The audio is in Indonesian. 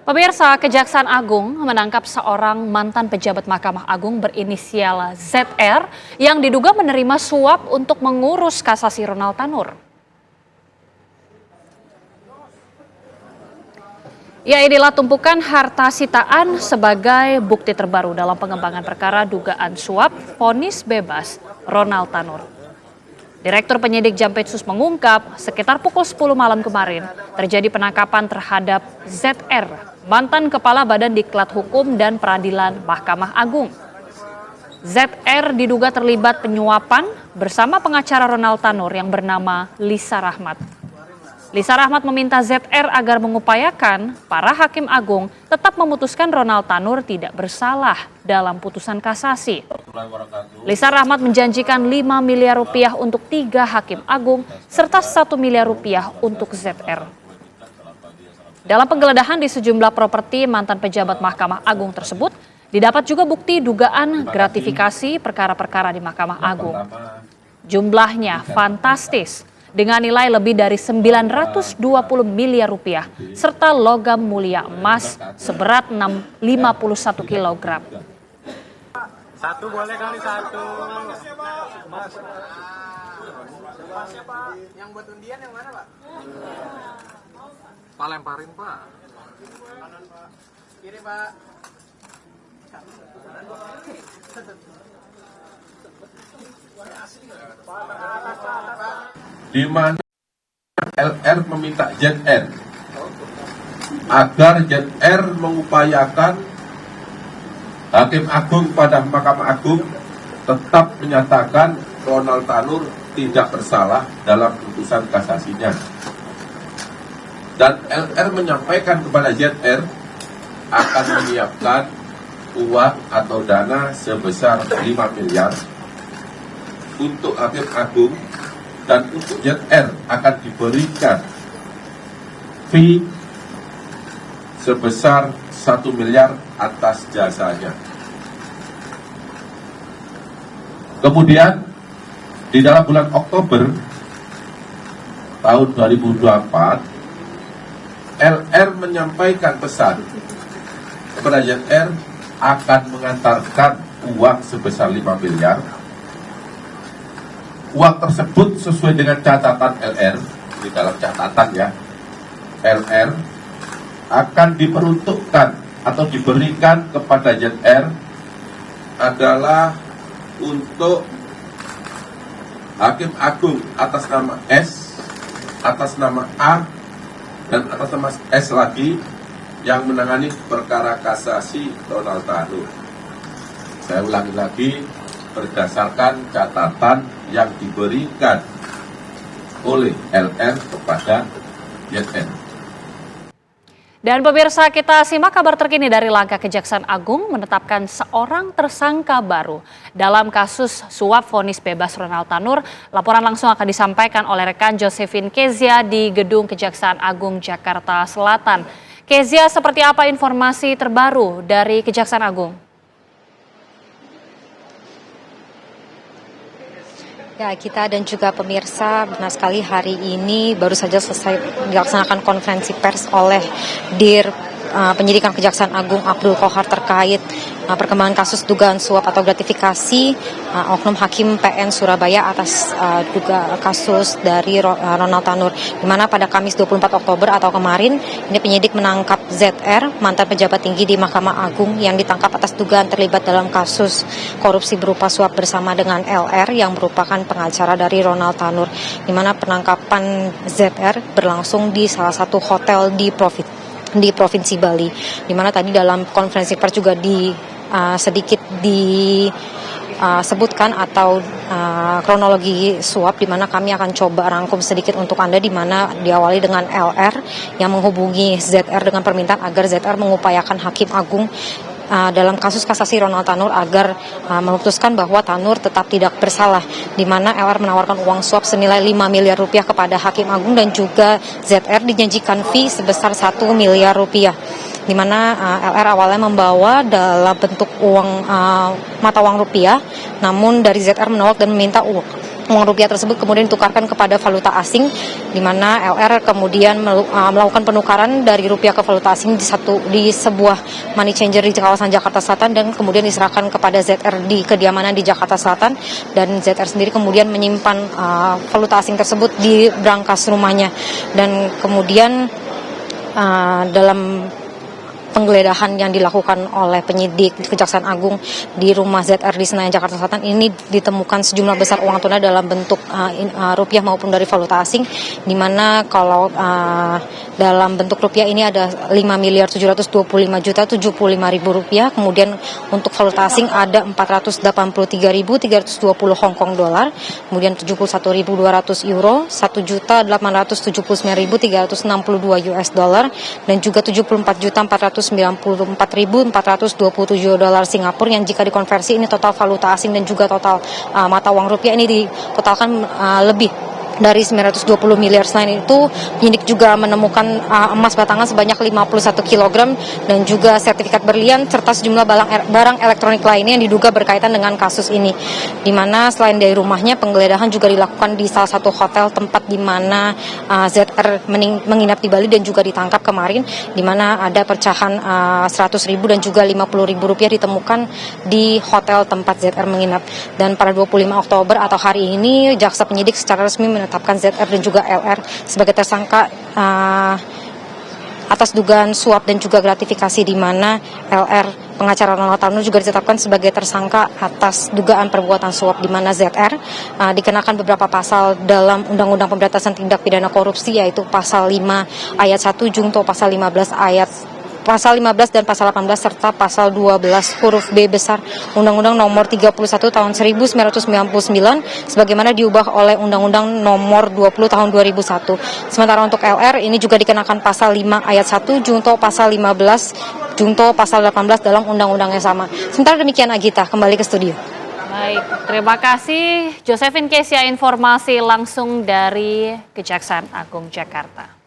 Pemirsa, Kejaksaan Agung menangkap seorang mantan pejabat Mahkamah Agung berinisial ZR yang diduga menerima suap untuk mengurus kasasi Ronald Tanur. Ya, inilah tumpukan harta sitaan sebagai bukti terbaru dalam pengembangan perkara dugaan suap vonis bebas Ronald Tanur. Direktur Penyidik Jampitsus mengungkap sekitar pukul 10 malam kemarin terjadi penangkapan terhadap ZR, mantan Kepala Badan Diklat Hukum dan Peradilan Mahkamah Agung. ZR diduga terlibat penyuapan bersama pengacara Ronald Tanur yang bernama Lisa Rahmat. Lisa Rahmat meminta ZR agar mengupayakan para hakim agung tetap memutuskan Ronald Tanur tidak bersalah dalam putusan kasasi. Lisa Rahmat menjanjikan 5 miliar rupiah untuk 3 hakim agung serta 1 miliar rupiah untuk ZR. Dalam penggeledahan di sejumlah properti mantan pejabat Mahkamah Agung tersebut, didapat juga bukti dugaan gratifikasi perkara-perkara di Mahkamah Agung. Jumlahnya fantastis, dengan nilai lebih dari 920 miliar rupiah, serta logam mulia emas seberat 51 kilogram. Satu boleh kali satu. Mas. Yang buat undian yang mana, Pak? Pak lemparin, Pak. Kiri, Pak. Di mana LR meminta ZR agar ZR mengupayakan Hakim Agung pada Mahkamah Agung tetap menyatakan Ronald Tanur tidak bersalah dalam putusan kasasinya. Dan LR menyampaikan kepada ZR akan menyiapkan uang atau dana sebesar 5 miliar untuk Hakim Agung, dan untuk ZR akan diberikan fee sebesar 1 miliar atas jasanya. Kemudian di dalam bulan Oktober tahun 2024, LR menyampaikan pesan kepada ZR akan mengantarkan uang sebesar 5 miliar. Uang tersebut sesuai dengan catatan LR, di dalam catatan ya, LR akan diperuntukkan atau diberikan kepada ZR adalah untuk Hakim Agung atas nama S, atas nama A, dan atas nama S lagi yang menangani perkara kasasi Ronald Tanur. Saya ulangi lagi, berdasarkan catatan yang diberikan oleh LR kepada ZR. Dan pemirsa, kita simak kabar terkini dari Langkah Kejaksaan Agung menetapkan seorang tersangka baru dalam kasus suap vonis bebas Ronald Tanur. Laporan langsung akan disampaikan oleh rekan Josephine Kezia di Gedung Kejaksaan Agung Jakarta Selatan. Kezia, seperti apa informasi terbaru dari Kejaksaan Agung? Ya, kita dan juga pemirsa, benar sekali hari ini baru saja selesai dilaksanakan konferensi pers oleh Dir Penyidikan Kejaksaan Agung Abdul Qohar terkait perkembangan kasus dugaan suap atau gratifikasi oknum Hakim PN Surabaya atas juga kasus dari Ronald Tanur, di mana pada Kamis 24 Oktober atau kemarin ini penyidik menangkap ZR, mantan pejabat tinggi di Mahkamah Agung yang ditangkap atas dugaan terlibat dalam kasus korupsi berupa suap bersama dengan LR yang merupakan pengacara dari Ronald Tanur, di mana penangkapan ZR berlangsung di salah satu hotel di Provinsi Bali, di mana tadi dalam konferensi pers juga sedikit disebutkan atau kronologi suap, di mana kami akan coba rangkum sedikit untuk Anda, di mana diawali dengan LR yang menghubungi ZR dengan permintaan agar ZR mengupayakan Hakim Agung dalam kasus kasasi Ronald Tanur agar memutuskan bahwa Tanur tetap tidak bersalah, di mana LR menawarkan uang suap senilai 5 miliar rupiah kepada Hakim Agung dan juga ZR dijanjikan fee sebesar 1 miliar rupiah, di mana LR awalnya membawa dalam bentuk uang mata uang rupiah, namun dari ZR menolak dan meminta uang rupiah tersebut kemudian ditukarkan kepada valuta asing, di mana LR kemudian melakukan penukaran dari rupiah ke valuta asing di sebuah money changer di kawasan Jakarta Selatan, dan kemudian diserahkan kepada ZR di kediamannya di Jakarta Selatan, dan ZR sendiri kemudian menyimpan valuta asing tersebut di brankas rumahnya. Dan kemudian dalam penggeledahan yang dilakukan oleh penyidik Kejaksaan Agung di rumah ZR di Senayan, Jakarta Selatan ini ditemukan sejumlah besar uang tunai dalam bentuk rupiah maupun dari valuta asing, di mana kalau dalam bentuk rupiah ini ada 5.725.075.075 rupiah, kemudian untuk valuta asing ada 483.320 Hong Kong dolar, kemudian 71.200 euro, 1.879.362 US dollar, dan juga 74.494.427 dolar Singapura, yang jika dikonversi ini total valuta asing dan juga total mata uang rupiah ini ditotalkan lebih dari 920 miliar. Selain itu, penyidik juga menemukan emas batangan sebanyak 51 kg dan juga sertifikat berlian serta sejumlah barang elektronik lainnya yang diduga berkaitan dengan kasus ini. Di mana selain dari rumahnya, penggeledahan juga dilakukan di salah satu hotel tempat di mana ZR menginap di Bali dan juga ditangkap kemarin, di mana ada pecahan 100.000 dan juga 50.000 rupiah ditemukan di hotel tempat ZR menginap. Dan pada 25 Oktober atau hari ini, jaksa penyidik secara resmi menetapkan ZR dan juga LR sebagai tersangka atas dugaan suap dan juga gratifikasi, di mana LR pengacara Ronald Tanur juga ditetapkan sebagai tersangka atas dugaan perbuatan suap, di mana ZR dikenakan beberapa pasal dalam Undang-Undang Pemberantasan Tindak Pidana Korupsi, yaitu pasal 5 ayat 1 jungto pasal 15 dan pasal 18 serta pasal 12 huruf B besar Undang-Undang Nomor 31 Tahun 1999 sebagaimana diubah oleh Undang-Undang Nomor 20 Tahun 2001. Sementara untuk LR ini juga dikenakan pasal 5 ayat 1 jungto pasal 15 jungto pasal 18 dalam undang-undang yang sama. Sementara demikian, Agita, kembali ke studio. Baik, terima kasih Josephine Kesia, informasi langsung dari Kejaksaan Agung Jakarta.